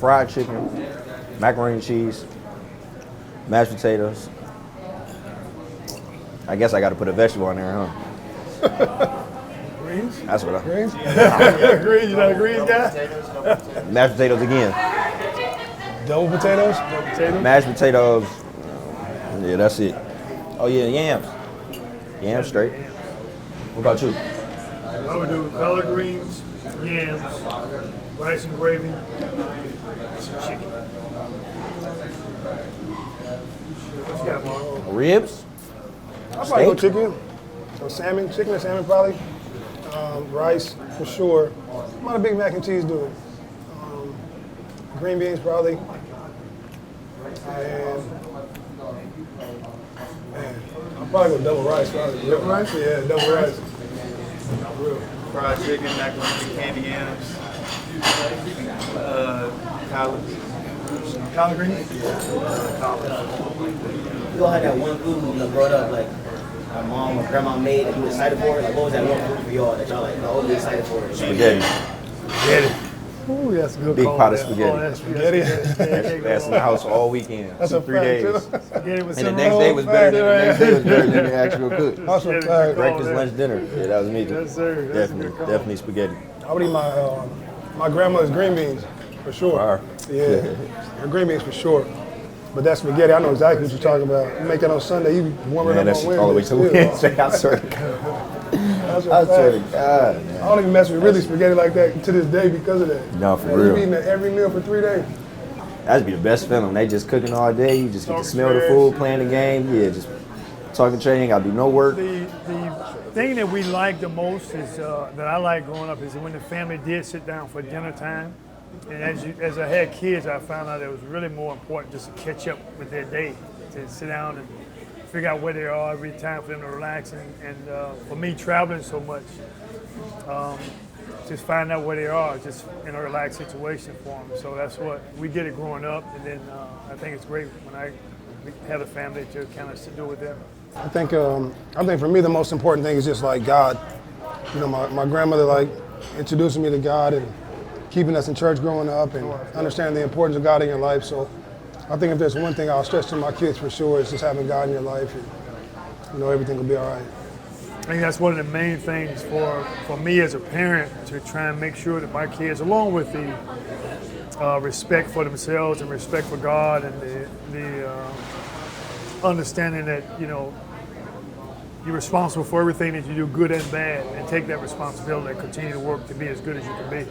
fried chicken, macaroni and cheese, mashed potatoes. I guess I got to put a vegetable on there, huh? Greens? That's what I. Greens? Greens, you not a greens guy? Mashed potatoes again. Double potatoes? Double potatoes? Mashed potatoes. Yeah, that's it. Oh yeah, yams. Yams straight. What about you? I would do collard greens, yams, rice and gravy, some chicken. What you got, Mark? Ribs. I'll probably go Steak? chicken. So chicken or salmon probably. Rice for sure. I'm not a big mac and cheese dude. Green beans probably. And man, I'll probably go double rice probably. Double rice? Yeah, double rice. Real. Fried chicken, macaroni, candy yams, collards. Collard greens? You all had that one food when you brought up, like, my mom or grandma made that you were excited for it? Like, what was that one food for y'all that y'all like, overly excited for it? Spaghetti. Spaghetti. Ooh, that's a good Big call. pot of there. spaghetti. Oh, that's Spaghetti. That's in the house all weekend. That's 2, a 3 fact, days. too. Spaghetti with And the some next day was better than the actual cook. That's a Yeah, fact. Breakfast, there. lunch, dinner. Yeah, that was me. Yes, sir. That's a good call. Definitely spaghetti. I would eat my grandmother's green beans for sure. Fire. Yeah, her green beans for sure. But that spaghetti, I know exactly what you're talking about. You make that on Sunday, you warm it Man, up that's on all the way Wednesday. to Yeah. Wednesday. I swear to God. That's a I swear to fact. God, I man. don't even mess with really spaghetti like that to this day because of that. No, for You've real. eating that every meal for 3 days. That'd be the best feeling. They just cooking all day. You just get to Talking smell the trash. food, playing the game. Yeah, just talking trash. Ain't gotta do no work. The thing that we like the most is that I like growing up is when the family did sit down for dinner time. And as I had kids, I found out it was really more important just to catch up with their day, to sit down and figure out where they are every time for them to relax. And for me, traveling so much, just find out where they are, just in a relaxed situation for them. So that's what we did it growing up, and then I think it's great when I have a family to kind of do with them. I think for me the most important thing is just like God. You know, my grandmother like introducing me to God and keeping us in church growing up and understanding the importance of God in your life. So I think if there's one thing I'll stress to my kids for sure, it's just having God in your life, and you know everything will be all right. I think that's one of the main things for me as a parent, to try and make sure that my kids, along with the respect for themselves and respect for God and the understanding that, you know, you're responsible for everything that you do, good and bad, and take that responsibility and continue to work to be as good as you can be.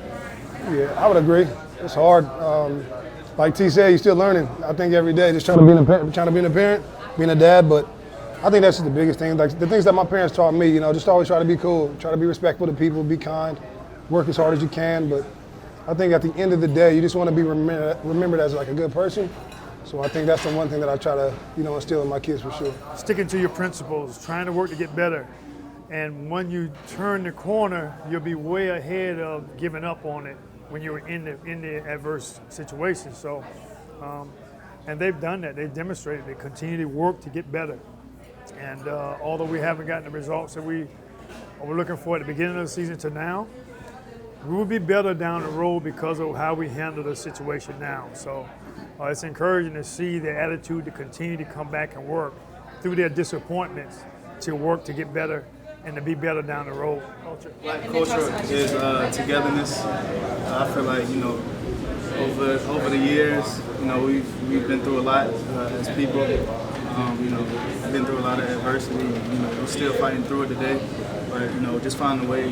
Yeah, I would agree. It's hard. Like T said, you're still learning. I think every day, just trying to be a parent, being a dad. But I think that's the biggest thing. Like the things that my parents taught me, you know, just always try to be cool, try to be respectful to people, be kind, work as hard as you can. But I think at the end of the day, you just want to be remembered as like a good person. So I think that's the one thing that I try to, you know, instill in my kids for sure. Sticking to your principles, trying to work to get better. And when you turn the corner, you'll be way ahead of giving up on it when you're in the adverse situation. So, and they've done that. They've demonstrated they continue to work to get better. And although we haven't gotten the results that we were looking for at the beginning of the season to now, we will be better down the road because of how we handle the situation now. So it's encouraging to see their attitude to continue to come back and work through their disappointments to work to get better and to be better down the road. Black culture is togetherness. I feel like, you know, over the years, you know, we've been through a lot as people. You know, been through a lot of adversity. You know, we're still fighting through it today. But you know, just finding ways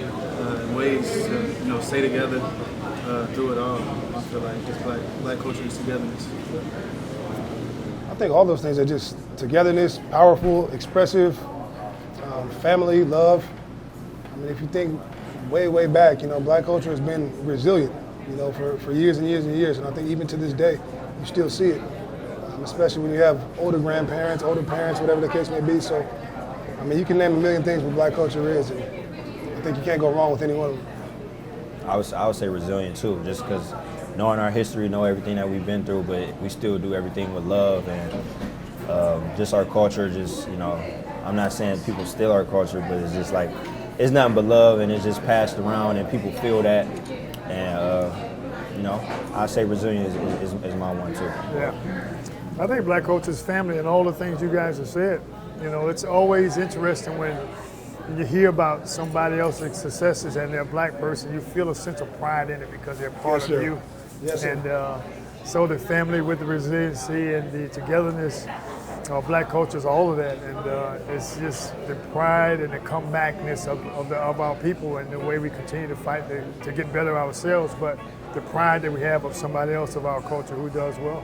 to, you know, stay together through it all. I feel like just black culture is togetherness. I think all those things are just togetherness, powerful, expressive, family, love. I mean, if you think way back, you know, black culture has been resilient, you know, for years and years and years. And I think even to this day, you still see it, especially when you have older grandparents, older parents, whatever the case may be. So, I mean, you can name a million things what black culture is, and I think you can't go wrong with any one of them. I would say resilient too, just because knowing our history, know everything that we've been through, but we still do everything with love and just our culture. Just, you know, I'm not saying people steal our culture, but it's just like it's nothing but love, and it's just passed around, and people feel that, and you I say resilient is my one too. Yeah. I think black culture's family and all the things you guys have said. It's always interesting when you hear about somebody else's successes and they're a black person, you feel a sense of pride in it because they're part Yes, sir. of you. Yes, sir. And so the family with the resiliency and the togetherness, black culture is all of that. And it's just the pride and the comebackness of our people and the way we continue to fight to get better ourselves, but the pride that we have of somebody else of our culture who does well.